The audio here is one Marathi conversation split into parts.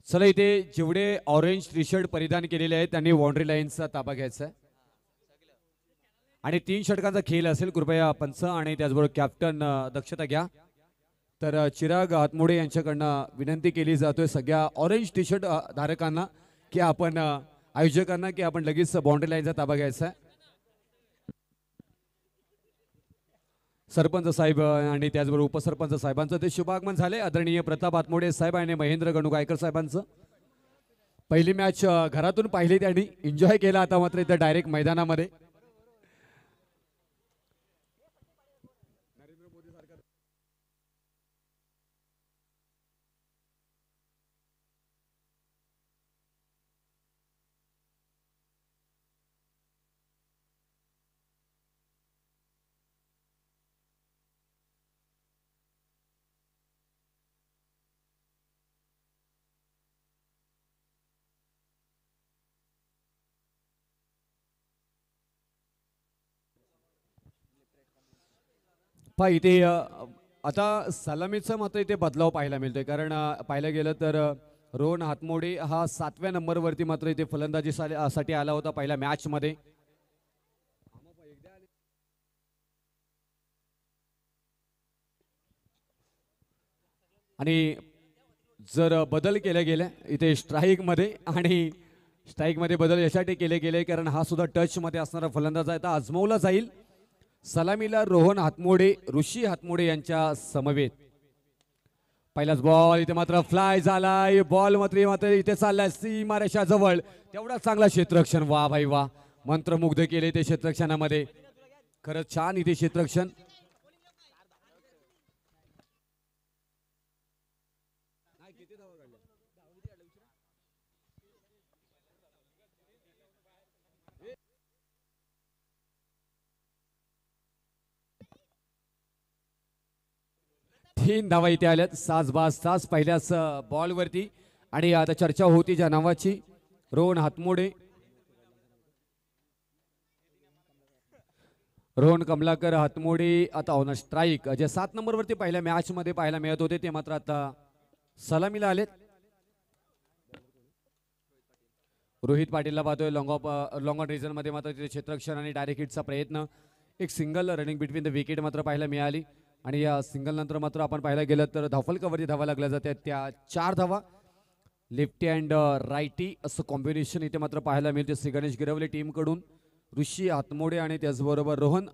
चला इथे जेवढे ऑरेंज टी शर्ट परिधान केलेले आहेत त्यांनी बाउंड्री लाईनचा ताबा घ्यायचा आहे आणि 3 षटकांचा खेळ असेल. कृपया पंच आणि त्याचबरोबर कॅप्टन दक्षता घ्या. तर चिराग हातमोडे यांच्याकडनं विनंती केली जातोय सगळ्या ऑरेंज टी शर्ट धारकांना की आपण आयोजकांना की आपण लगेच बाउंड्री लाईनचा ताबा घ्यायचा आहे. सरपंच साहेब आणि त्याचबरोबर उपसरपंच साहेबांचं ते शुभागमन झाले. आदरणीय प्रताप हातमोडे साहेब आणि महेंद्र गणुगायकर साहेबांचं. पहिली मॅच घरातून पाहिली त्यांनी, एन्जॉय केला. आता मात्र इथं डायरेक्ट मैदानामध्ये पहा इथे आता सलामीचं मात्र इथे बदलाव पाहायला मिळतोय. कारण पाहायला गेलं तर रोहन हातमोडे हा 7व्या नंबरवरती मात्र इथे फलंदाजी साठी आला होता पहिल्या मॅच मध्ये. आणि जर बदल केले गेले इथे स्ट्राईक मध्ये, आणि स्ट्राईक मध्ये बदल यासाठी केले गेले कारण हा सुद्धा टच मध्ये असणारा फलंदाज आहे. तर आजमावला जाईल सलामीला रोहन हातमोडे ऋषी हातमोडे यांच्या समवेत. पहिलाच बॉल इथे मात्र फ्लाय झालाय. बॉल मात्र इथे चाललाय सीमारेषा जवळ. तेवढा चांगला क्षेत्ररक्षण. वा भाई वा, मंत्रमुग्ध केले ते क्षेत्ररक्षणामध्ये. खरंच छान इथे क्षेत्ररक्षण. तीन धावा इथे आल्यात. साज पहिल्याच बॉल वरती. आणि आता चर्चा होती ज्या नावाची, रोहन हातमोडे, रोहन कमलाकर हातमोडे आता ऑन स्ट्राईक. जे 7 नंबर वरती पहिल्या मॅच मध्ये पाहायला मिळत होते ते मात्र आता सलामीला आलेत. रोहित पाटीलला पाहतोय लॉंग ऑन रिझन मध्ये मात्र तिथे क्षेत्ररक्षण आणि डायरेक्ट हिटचा प्रयत्न. एक single running between the wicket मात्र पाहायला मिळाली. आणि या सिंगल नंतर मात्र आपण पाहायला गेलं तर धावफलकावरती धावा लागल्या जातात त्या 4 धावा. लेफ्टी अँड राईटी असं कॉम्बिनेशन इथे मात्र पाहायला मिळते श्री गणेश गिरवले टीम कडून. ऋषी हातमोडे आणि त्याचबरोबर रोहन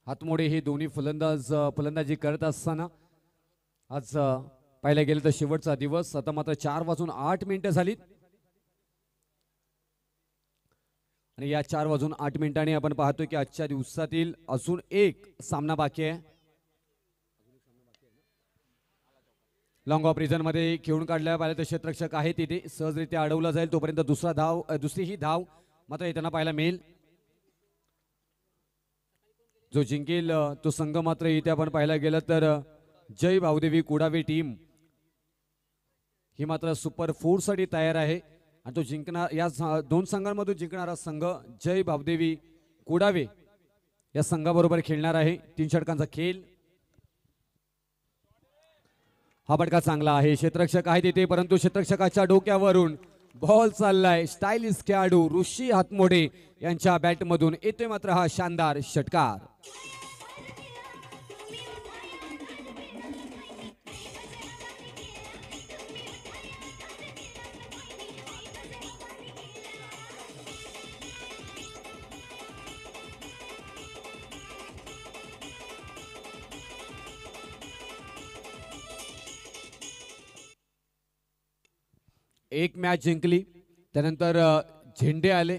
हातमोडे हे दोन्ही फलंदाजी करत असताना आज पाहायला गेलं तर शेवटचा दिवस. आता मात्र 4:08 झालीत आणि या 4:08 आपण पाहतोय की आजच्या दिवसातील अजून एक सामना बाकी आहे. लॉंग ऑफ रिझन मध्ये खेळून काढल्या पाहिलं तर क्षेत्ररक्षक आहे तिथे सहजरित्या अडवला जाईल. तोपर्यंत दुसरी ही धाव मात्र येताना पाहायला मिळेल. जो जिंकेल तो संघ मात्र इथे आपण पाहायला गेलं तर जय भावदेवी कुडावे टीम ही मात्र सुपर 4 साठी तयार आहे. आणि तो जिंकणार या 2 संघांमधून जिंकणारा संघ जय भावदेवी कुडावे या संघाबरोबर खेळणार आहे. 3 षटकांचा खेळ. हा फटका चांगला आहे. क्षेत्ररक्षक आहे तिथे परंतु क्षेत्ररक्षकाच्या डोक्यावरून बॉल चाललाय. स्टायलिश खेळाडू ऋषी हातमोडे यांच्या बॅट मधून येतोय मात्र हा शानदार षटकार. एक मॅच जिंकली त्यानंतर झेंडे आले.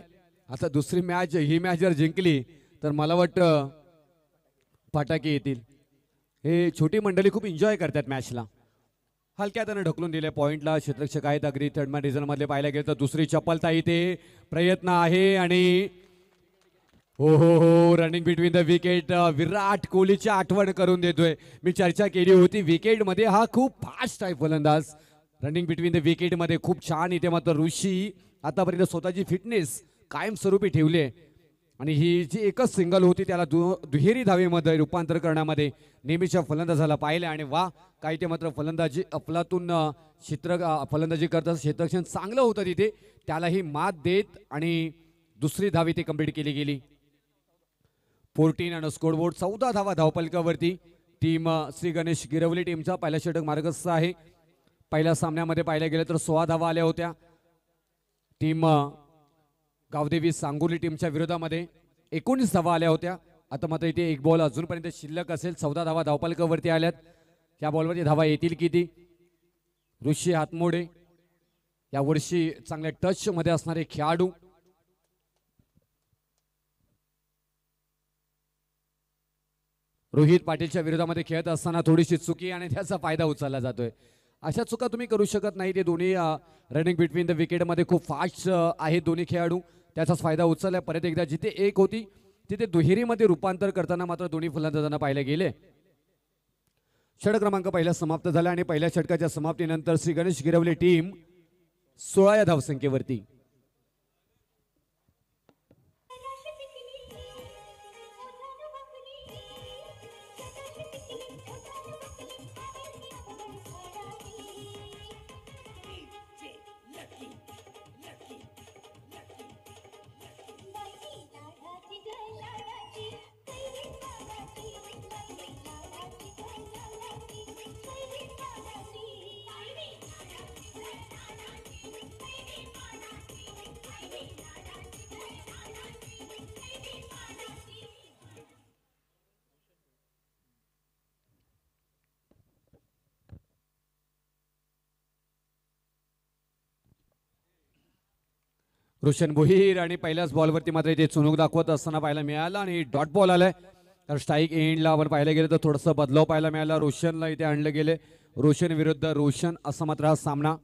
आता दुसरी मॅच, ही मॅच जर जिंकली तर मला वाटतं फटाके येतील. हे छोटी मंडळी खूप एन्जॉय करतात मॅचला. हलक्या त्यानं ढकलून दिले पॉइंटला. क्षेत्ररक्षक आहेत अगदी थर्ड मॅन रिझन मध्ये पाहायला गेलं तर दुसरी चपलता इथे प्रयत्न आहे. आणि हो हो हो, रनिंग बिटवीन द विकेट. विराट कोहलीची आठवण करून देतोय. मी चर्चा केली होती विकेट मध्ये हा खूप फास्ट आहे फलंदाज. रनिंग बिटवीन द विकेट मध्ये खूप छान. इथे मात्र ऋषी आतापर्यंत स्वतःची फिटनेस कायमस्वरूपी ठेवली. आणि ही जी एकच सिंगल होती त्याला दुहेरी धावेमध्ये रूपांतर करण्यामध्ये नेहमीच्या फलंदाजाला पाहिले आणि वा काही ते मात्र फलंदाजी अफलातून फलंदाजी करतात. क्षेत्ररक्षण चांगलं होतं तिथे, त्यालाही मात देत आणि दुसरी धाव इथे कंप्लीट केली गेली. 14 आणि स्कोरबोर्ड 14 धावा धावपलकावरती. टीम श्री गणेश गिरवली टीमचा पहिला षटक मार्गस्थ आहे. पहिल्या सामन्यामध्ये पाहिल्या गेलं तर 16 धावा आल्या होत्या. टीम गावदेवी सांगोली टीमच्या विरोधामध्ये 19 धावा आल्या होत्या. आता मात्र इथे एक बॉल अजूनपर्यंत शिल्लक असेल. 14 धावा धावपलकावरती आल्यात. या बॉलवरती धावा येतील किती? ऋषी हातमोडे यावर्षी चांगल्या टच मध्ये असणारे खेळाडू. रोहित पाटीलच्या विरोधामध्ये खेळत असताना थोडीशी चुकी आणि त्याचा फायदा उचलला जातोय. अशा चुका तुम्ही करू शकत नाही. ते दोन्ही रनिंग बिटवीन द विकेटमध्ये खूप फास्ट आहेत दोन्ही खेळाडू. त्याचाच फायदा उचलला. परत एकदा जिथे एक होती तिथे दुहेरीमध्ये रूपांतर करताना मात्र दोन्ही फलंदाजांना पाहिले गेले. षटक क्रमांक पहिला समाप्त झाला आणि पहिल्या षटकाच्या समाप्तीनंतर श्री गणेश गिरवली टीम 16 या धावसंख्येवरती. रोशन भोईर आणि पहिल्याच बॉलवरती मात्र इथे चुणूक दाखवत असताना पाहायला मिळाला आणि डॉट बॉल आलाय. तर स्ट्राईक एंडला आपण पाहायला गेलं तर थोडंसं बदलाव पाहायला मिळाला. रोशनला इथे आणलं गेले. रोशन विरुद्ध रोशन असा मात्र हा सामना.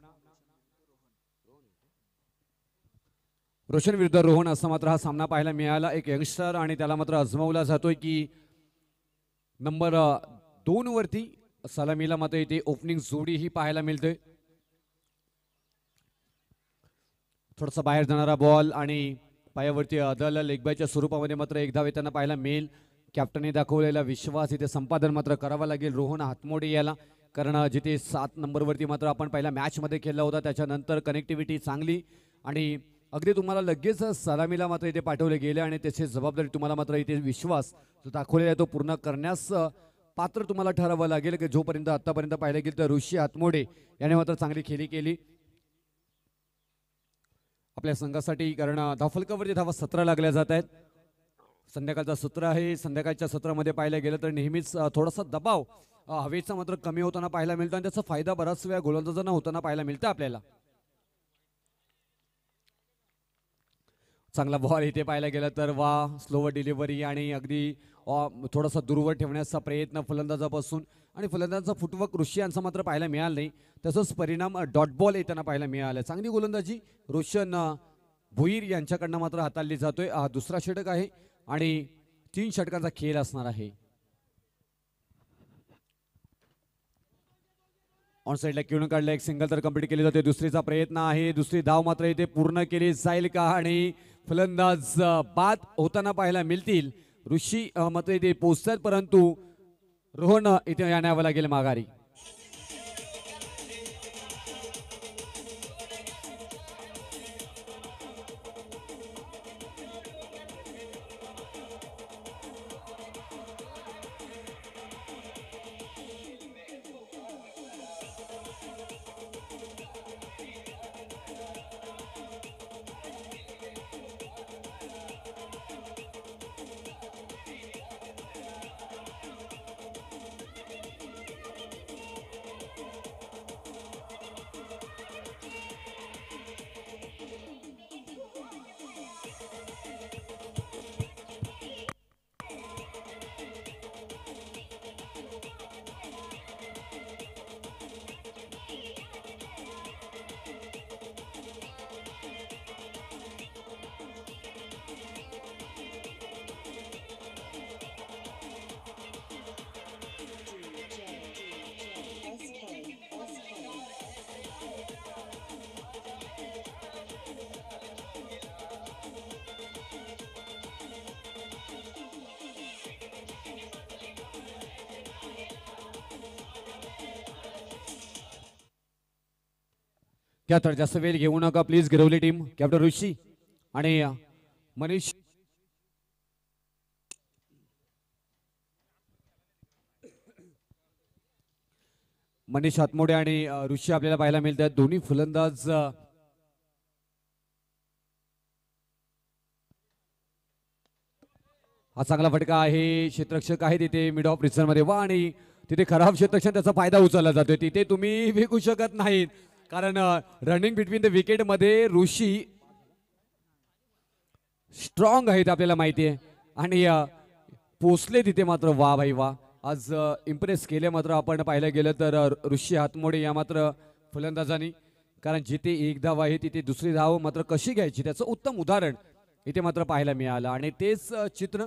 रोशन विरुद्ध रोहन असा मात्र हा सामना पाहायला मिळाला. एक यंगस्टर आणि त्याला मात्र अजमावला जातोय की नंबर 2 वरती सलामीला मात्र इथे ओपनिंग जोडी ही पाहायला मिळते. थोडासा बाहेर जाणारा बॉल आणि पायावरती आदळला लेगबायच्या स्वरूपामध्ये मात्र एक धाव येताना पाहायला मिळेल. कॅप्टनने दाखवलेला विश्वास इथे संपादन मात्र करावा लागेल रोहन हातमोडे याला. कारण जिथे 7 नंबरवरती मात्र आपण पहिल्या मॅचमध्ये खेळला होता त्याच्यानंतर कनेक्टिव्हिटी चांगली आणि अगदी तुम्हाला लगेच सलामीला मात्र इथे पाठवले गेले आणि त्याची जबाबदारी तुम्हाला मात्र इथे विश्वास जो दाखवलेला आहे तो पूर्ण करण्यास पात्र तुम्हाला ठरावं लागेल की जोपर्यंत आतापर्यंत पाहिलं गेलं तर ऋषी हातमोडे याने मात्र चांगली खेळी केली आपल्या संघासाठी. कारण धावफलकावरती धावा 17 लागल्या जात आहेत. संध्याकाळचा सत्र आहे. संध्याकाळच्या सत्रामध्ये पाहिलं गेलं तर नेहमीच थोडासा दबाव हवेचा मात्र कमी होताना पाहायला मिळतो आणि त्याचा फायदा बराच वेळा गोलंदाजांना होताना पाहायला मिळतं आपल्याला. चांगला बॉल इथे पाहायला गेलं तर वा स्लोवर डिलिव्हरी आणि अगदी थोडासा दूरवर ठेवण्याचा प्रयत्न फलंदाजापासून आणि फलंदाजाचा फुटवर्क ऋषी यांचा मात्र पाहायला मिळाला नाही. तसंच परिणाम डॉट बॉल येताना पाहायला मिळाला. चांगली गोलंदाजी रोशन भोईर यांच्याकडनं मात्र हाताळली जातोय. हा दुसरा षटक आहे आणि 3 षटकांचा खेळ असणार आहे. ऑन साईडला खेळून काढलं. एक सिंगल तर कंप्लीट केली जाते. दुसरीचा प्रयत्न आहे. दुसरी धाव मात्र इथे पूर्ण केली जाईल का आणि फलंदाज बाद होताना पाहायला मिळतील. ऋषी मात्र इथे पोहोचतात परंतु रोहन इथे यावं लागेल माघारी. घ्या तर जास्त वेळ घेऊ नका प्लीज. गिरवली टीम कॅप्टन ऋषी आणि मनीष मनीष हातमोडे आणि ऋषी आपल्याला पाहायला मिळतात. दोन्ही फलंदाज हा चांगला फटका आहे. क्षेत्ररक्षक आहे तिथे मिड ऑफ रिझन मध्ये वा आणि तिथे खराब क्षेत्ररक्षण त्याचा फायदा उचलला जातोय. तिथे तुम्ही विकू शकत नाहीत कारण रनिंग बिटवीन द विकेट मध्ये ऋषी स्ट्रॉंग आहेत आपल्याला माहिती आहे आणि पोचले तिथे मात्र वा भाई वा. आज इम्प्रेस केले मात्र आपण पाहिलं गेलं तर ऋषी हातमोडे या मात्र फलंदाजांनी. कारण जिथे एक धाव आहे तिथे दुसरी धाव मात्र कशी घ्यायची त्याचं उत्तम उदाहरण इथे मात्र पाहायला मिळालं आणि तेच चित्र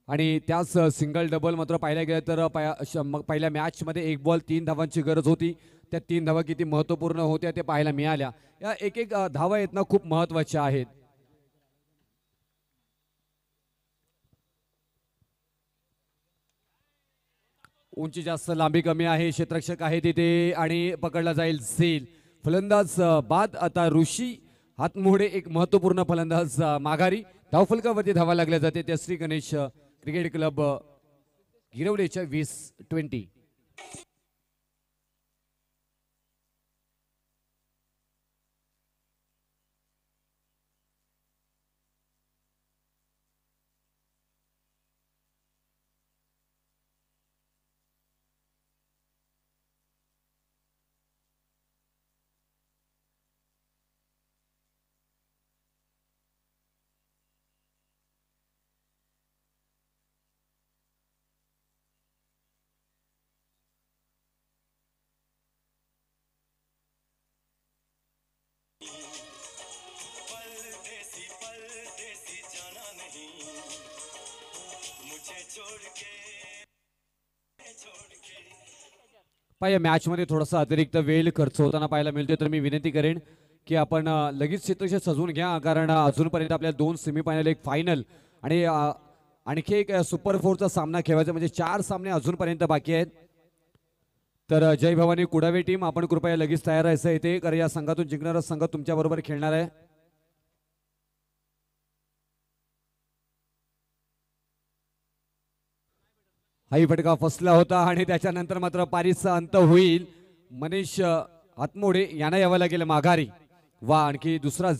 आणि त्याच सिंगल डबल मात्र पाहायला गेलं तर पहिल्या मॅच मध्ये एक बॉल 3 धावांची गरज होती. त्या 3 धावा किती महत्वपूर्ण होत्या ते पाहायला मिळाल्या. या एक एक धावा आहेत ना खूप महत्वाच्या आहेत. उंची जास्त लांबी कमी आहे. क्षेत्ररक्षक आहे तिथे आणि पकडला जाईल झेल. फलंदाज बाद आता ऋषी हातमोडे एक महत्वपूर्ण फलंदाज माघारी. धावफलकावरती धावा लागल्या जाते त्या श्री गणेश क्रिकेट क्लब गिरवलेच्या 20-20. पाहिजे मॅच मध्ये थोडासा अतिरिक्त वेळ खर्च होताना पाहायला मिळतोय तर मी विनंती करेन की आपण लगेच क्षेत्रक्षक सजवून घ्या कारण अजूनपर्यंत आपल्याला 2 सेमीफायनल एक फायनल आणि आणखी एक सुपर 4चा सामना खेळायचा म्हणजे 4 सामने अजूनपर्यंत बाकी आहेत. तर जय भवानी कुडावे टीम आपण कृपया लगेच तयार राहायचं इथे कारण या संघातून जिंकणारा संघ तुमच्या बरोबर खेळणार आहे. हाही फटका फसला होता आणि त्याच्यानंतर मात्र पारीचा अंत होईल. मनीष हातमोडे यांना यावं लागेल माघारी. वा आणखी दुसरा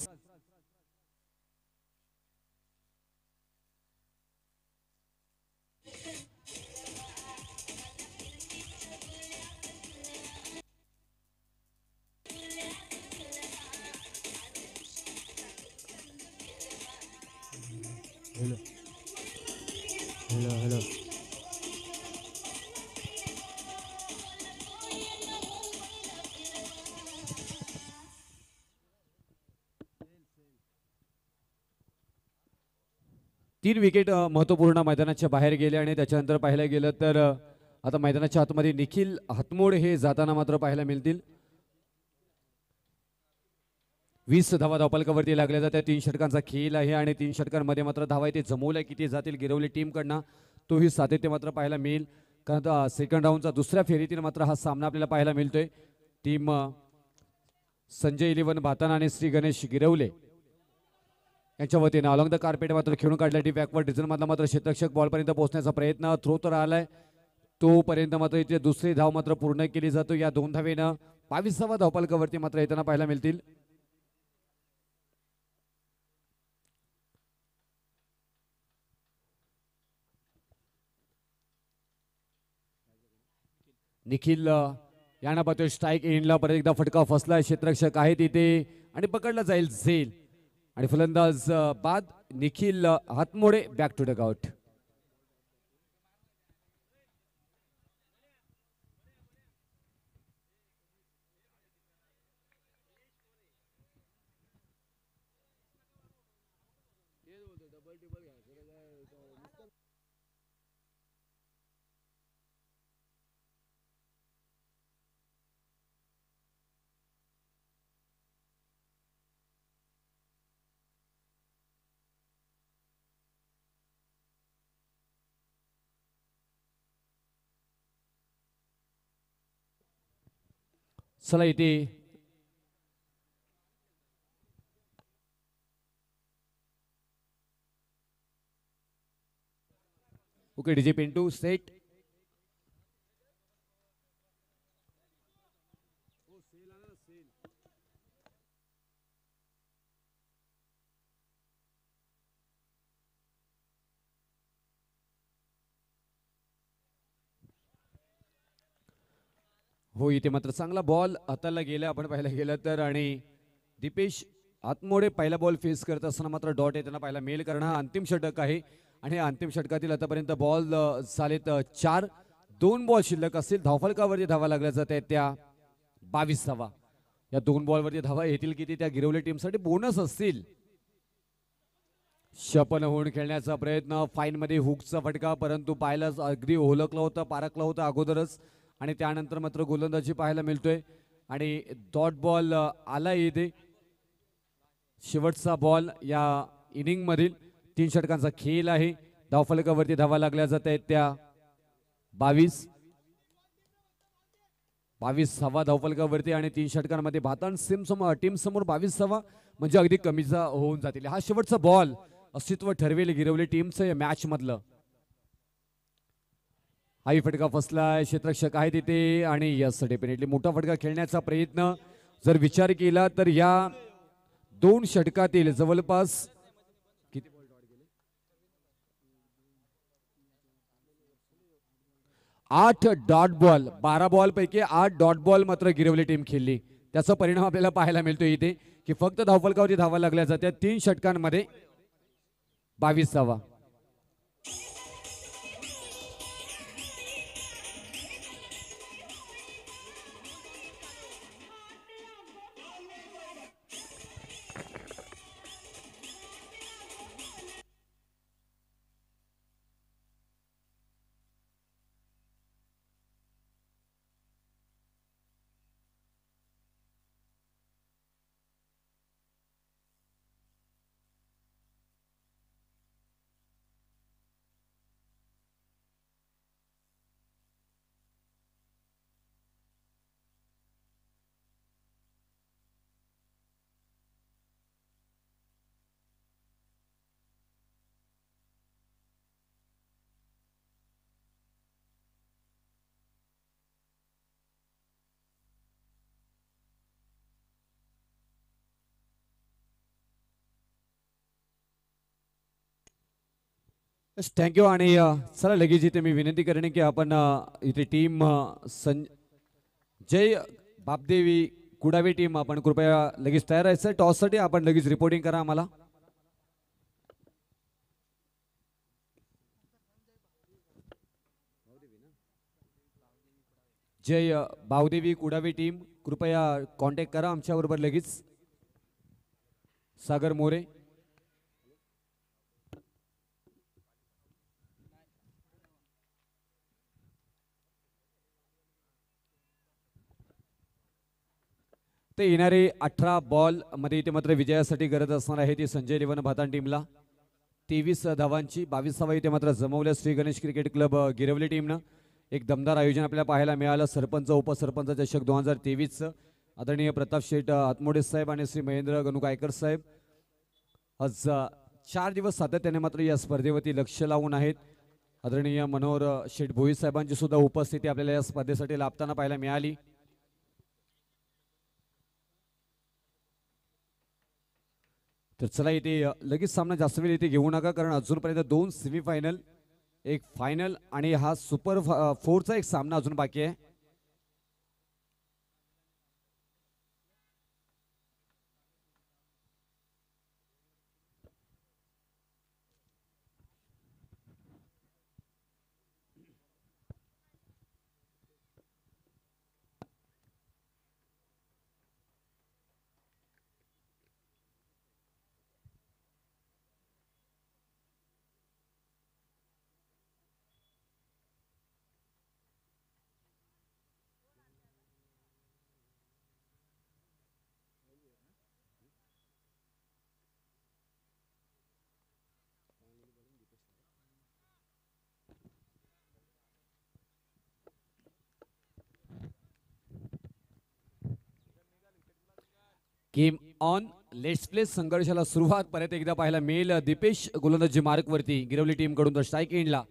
हेलो हेलो हेलो 3 विकेट महत्वपूर्ण मैदानाच्या बाहेर गेले आणि त्याच्यानंतर पाहायला गेलं तर आता मैदानाच्या आतमध्ये निखिल हातमोड हे जाताना मात्र पाहायला मिळतील. 20 धावा धावपलकावरती लागल्या जातात. 3 षटकांचा खेळ आहे आणि 3 षटकांमध्ये मात्र धावा ते जमवल्या किती जातील गिरवली टीम कडनं तोही सातत्य मात्र पाहायला मिळेल. कारण सेकंड राऊंडचा दुसऱ्या फेरीतील मात्र हा सामना आपल्याला पाहायला मिळतोय. टीम संजय 11 भाताना आणि श्री गणेश गिरवले यांच्या वतीने अलॉंग द कार्पेट मात्र खेळून काढल्या. टी बॅकवर्ड डिझन मधला मात्र क्षेत्ररक्षक बॉलपर्यंत पोहोचण्याचा प्रयत्न थ्रो तर आलाय तोपर्यंत मात्र इथे दुसरी धाव मात्र पूर्ण केली जातो. या 2 धावेनं 22व्या धावपलकावरती मात्र येताना पाहायला मिळतील. निखिल यांना पाहतोय स्ट्राईक एंडला परत एकदा फटका फसला. क्षेत्ररक्षक आहे तिथे आणि पकडला जाईल झेल आणि फलंदाज बाद. Nikhil Hatmode back to the out. चला इथे ओके डीजे पिंटू सेट. हो इथे मात्र चांगला बॉल हाताला गेला आपण पाहायला गेलं तर. आणि दीपेश आतमोडे पहिला बॉल फेस करत असताना मात्र डॉट येताना पाहायला मेल करणं हा अंतिम षटक आहे. आणि अंतिम षटकातील आतापर्यंत बॉल झालेत 4. 2 बॉल शिल्लक असतील. धावफलकावरती धावा लागल्या जात आहेत त्या 22 धावा. या 2 बॉलवरती धावा येतील किती त्या गिरवली टीमसाठी बोनस असतील. शपन होऊन खेळण्याचा प्रयत्न फाईन मध्ये हुकचा फटका परंतु पाहायला अगदी ओळखला होता पारखला होता अगोदरच. आणि त्यानंतर मात्र गोलंदाजी पाहायला मिळतोय. आणि डॉट बॉल आला इथे शेवटचा बॉल या इनिंग मधील 3 षटकांचा खेळ आहे. धावफलकावरती धावा लागल्या जात आहेत त्या 22 धावा धावफलकावरती. आणि 3 षटकांमध्ये भातान टीम समोर 22 धावा म्हणजे अगदी कमीचा होऊन जातील. हा शेवटचा बॉल अस्तित्व ठरवेल गिरवली टीमचं या मॅच मधलं. हाही फटका फसलाय क्षेत्ररक्षक आहे तिथे. आणि यस डेफिनेटली मोठा फटका खेळण्याचा प्रयत्न जर विचार केला तर या 2 षटकातील जवळपास किती 8 डॉट बॉल 12 बॉल पैकी 8 डॉट बॉल मात्र गिरवली टीम खेळली. त्याचा परिणाम आपल्याला पाहायला मिळतो इथे की फक्त धावफलकावरती धावा लागल्या जात्या 3 षटकांमध्ये 22 धावा. थँक्यू. आणि चला लगेच इथे मी विनंती करणे की आपण इथे टीम जय बापदेवी कुडावी टीम आपण कृपया लगेच तयार राहायचं. टॉससाठी आपण लगेच रिपोर्टिंग करा आम्हाला. जय बावदेवी कुडावी टीम कृपया कॉन्टॅक्ट करा आमच्याबरोबर लगेच. सागर मोरे ते येणारे 18 बॉल मध्ये इथे मात्र विजयासाठी गरज असणार आहे ती संजय रेवन भातान टीमला. 23 धावांची 22 धावा इथे मात्र जमवल्या श्री गणेश क्रिकेट क्लब गिरवली टीमनं. एक दमदार आयोजन आपल्याला पाहायला मिळालं. सरपंच उपसरपंच चषक 2023 आदरणीय प्रताप शेठ आतमोडे साहेब आणि श्री महेंद्र गणुकायकर साहेब आज 4 दिवस सातत्याने मात्र या स्पर्धेवरती लक्ष लावून आहेत. आदरणीय मनोहर शेठ भोई साहेबांची सुद्धा उपस्थिती आपल्याला या स्पर्धेसाठी लाभताना पाहायला मिळाली. तर चला इथे लगेच सामना जास्त वेळ इथे घेऊ नका कारण अजूनपर्यंत 2 सेमीफायनल एक फायनल आणि हा सुपर 4चा एक सामना अजून बाकी आहे. गेम ऑन लेट्स प्ले संघर्षाला सुरुवात परत एकदा पाहायला मिळेल. दीपेश गोलंदाजी मार्क वरती गिरवली टीम कडून तर स्ट्राईक एंडला.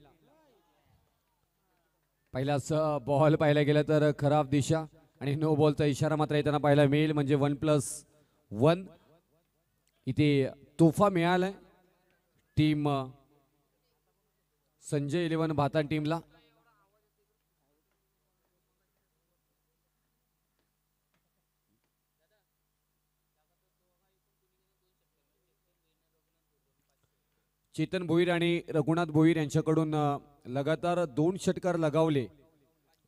पहिलाच बॉल पाहायला गेला तर खराब दिशा आणि नो बॉलचा इशारा मात्र येताना पाहायला मिळेल. म्हणजे 1+1 इथे तोफा मिळालाय टीम संजय 11 भातान टीमला. चेतन भोईर आणि रघुनाथ भोईर यांच्याकडून लगातार 2 षटकार लगावले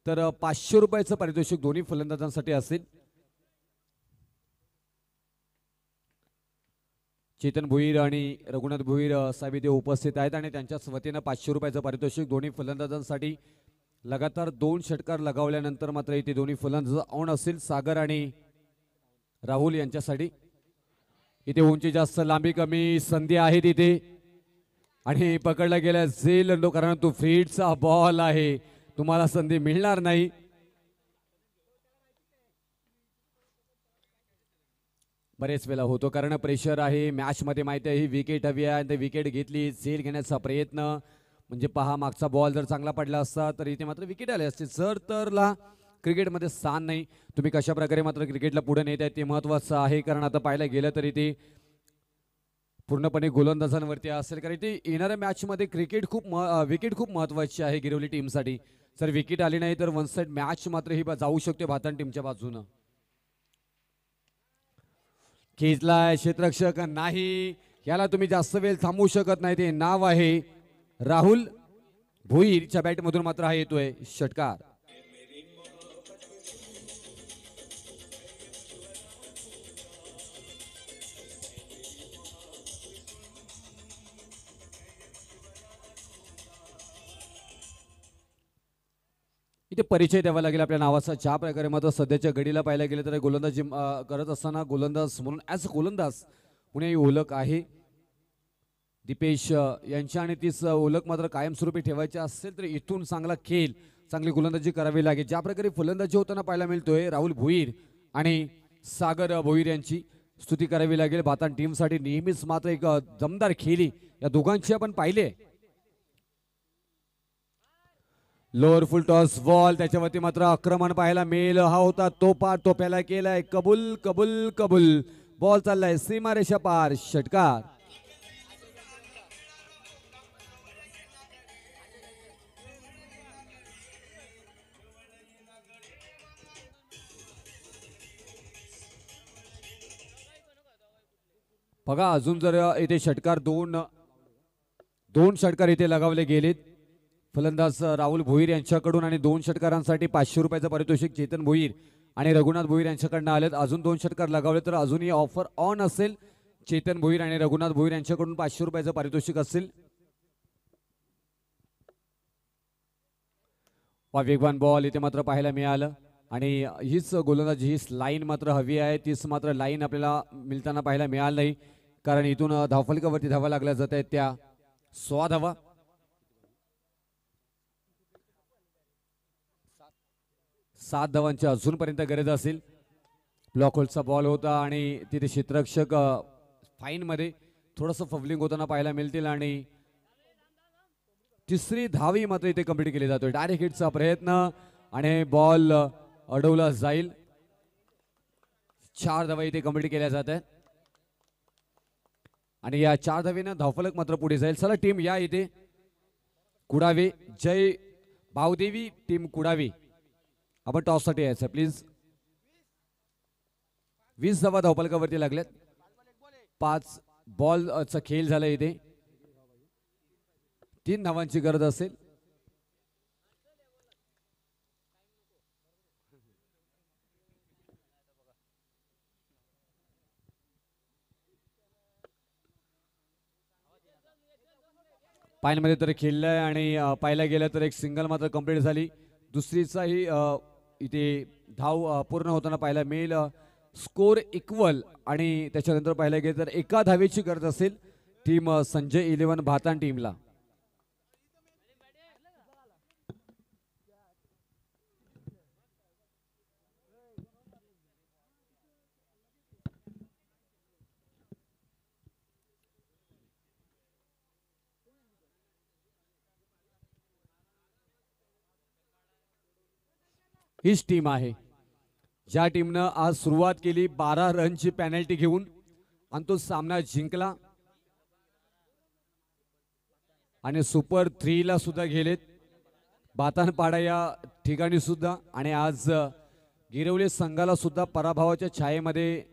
तर 500 रुपयाचं पारितोषिक दोन्ही फलंदाजांसाठी असेल. चेतन भोईर आणि रघुनाथ भोईर साहेब इथे उपस्थित आहेत आणि त्यांच्या वतीनं 500 रुपयाचं पारितोषिक दोन्ही फलंदाजांसाठी. लगातार 2 षटकार लगावल्यानंतर मात्र इथे दोन्ही फलंदाज ऑन असेल. सागर आणि राहुल यांच्यासाठी इथे उंची जास्त लांबी कमी संधी आहेत इथे आणि पकडला गेला झेल नो कारण तो फीडचा बॉल आहे. तुम्हाला संधी मिळणार नाही. बरेच वेळा होतो कारण प्रेशर आहे मॅच मध्ये. माहिती आहे ही विकेट हवी आहे. विकेट घेतली झेल घेण्याचा प्रयत्न म्हणजे पहा मागचा बॉल जर चांगला पडला असता तर इथे मात्र विकेट आले असते. जर तरला क्रिकेटमध्ये स्थान नाही. तुम्ही कशा प्रकारे मात्र क्रिकेटला पुढे नेत आहे ते महत्वाचं आहे. कारण आता पाहायला गेलं तरी ते पूर्णपणे गोलंदाजांवरती असेल कारण इथे येणाऱ्या मॅच मध्ये विकेट खूप महत्वाची आहे गिरवली टीमसाठी. जर विकेट आली नाही तर वन साइड मॅच मात्र ही जाऊ शकते भातान टीमच्या बाजूनं. खेचलाय क्षेत्ररक्षक नाही. याला तुम्ही जास्त वेळ थांबवू शकत नाही. ते नाव आहे राहुल भोईरच्या बॅट मधून मात्र हा येतोय षटकार. इथे परिचय द्यावा लागेल आपल्या नावाचा. ज्या प्रकारे मात्र सध्याच्या घडीला पाहायला गेले तर गोलंदाजी करत असताना गोलंदाज म्हणून ॲज गोलंदाज पुणे ही ओळख आहे दीपेश यांच्या आणि तीच ओळख मात्र कायमस्वरूपी ठेवायची असेल तर इथून चांगला खेळ चांगली गोलंदाजी करावी लागेल. ज्या प्रकारे फलंदाजी होताना पाहायला मिळतोय राहुल भोईर आणि सागर भोईर यांची स्तुती करावी लागेल. भातान टीमसाठी नेहमीच मात्र एक दमदार खेळी या दोघांची आपण पाहिले. लोअर फुल टॉस बॉल त्याच्यावरती मात्र आक्रमण पाहायला मिळेल. हा होता तोपा टोप्याला केलाय कबूल कबूल कबूल. बॉल चाललाय सीमारेषा पार षटकार. बघा अजून जर इथे षटकार दोन षटकार इथे लगावले गेलेत फलंदाज राहुल भोईर यांच्याकडून आणि 2 षटकारांसाठी 500 रुपयाचं पारितोषिक चेतन भोईर आणि रघुनाथ भोईर यांच्याकडनं आलेत. अजून 2 षटकार लगावले तर अजूनही ऑफर ऑन असेल. चेतन भोईर आणि रघुनाथ भोईर यांच्याकडून 500 रुपयाचं पारितोषिक असेल. वेगवान बॉल इथे मात्र पाहायला मिळालं आणि हीच गोलंदाजी हीच लाईन मात्र हवी आहे. तीच मात्र लाईन आपल्याला मिळताना पाहायला मिळालं नाही कारण इथून धावफलकावरती धावा लागल्या जात आहेत त्या 16 धावा. 7 धावांची अजूनपर्यंत गरज असेल. ब्लॉक होलचा बॉल होता आणि तिथे क्षेत्ररक्षक फाईन मध्ये थोडंसं फबलिंग होताना पाहायला मिळतील आणि तिसरी धावी मात्र इथे कंप्लीट केली जातोय. डायरेक्ट हिटचा प्रयत्न आणि बॉल अडवला जाईल. 4 धावा इथे कंप्लीट केल्या जात आहेत आणि या 4 धावेनं धावफलक मात्र पुढे जाईल. चला टीम या इथे कुडावे जय भावदेवी टीम कुडावे आपण टॉस साठी यायचं प्लीज. 20 धावा धावफलकावरती लागल्यात. 5 बॉलचा खेळ झाला इथे. 3 धावांची गरज असेल. पायनमध्ये तर खेळलाय आणि पाहायला गेलं तर एक सिंगल मात्र कंप्लीट झाली. दुसरीचाही इथे धाव पूर्ण होताना पाहायला मिळेल. स्कोर इक्वल आणि त्याच्यानंतर पाहायला गेलं तर एका धावेची गरज असेल टीम संजय 11 भातान टीमला. हीच टीम आहे ज्या टीमनं आज सुरुवात केली 12 रनची पेनल्टी घेऊन आणि तो सामना जिंकला आणि सुपर 3 ला सुद्धा गेलेत बातानपाडा या ठिकाणी सुद्धा आणि आज गिरवले संघाला सुद्धा पराभवाच्या छायेमध्ये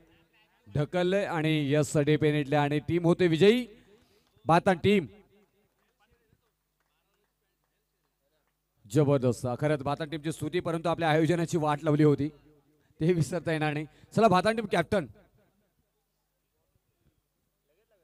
ढकललंय आणि यस सडे पेनेटले आणि टीम होते विजयी बातान टीम जबरदस्त खरंच बातान टीमची स्तुती परंतु आपल्या आयोजनाची वाट लावली होती ते विसरता येणार नाही चला बातान टीम कॅप्टन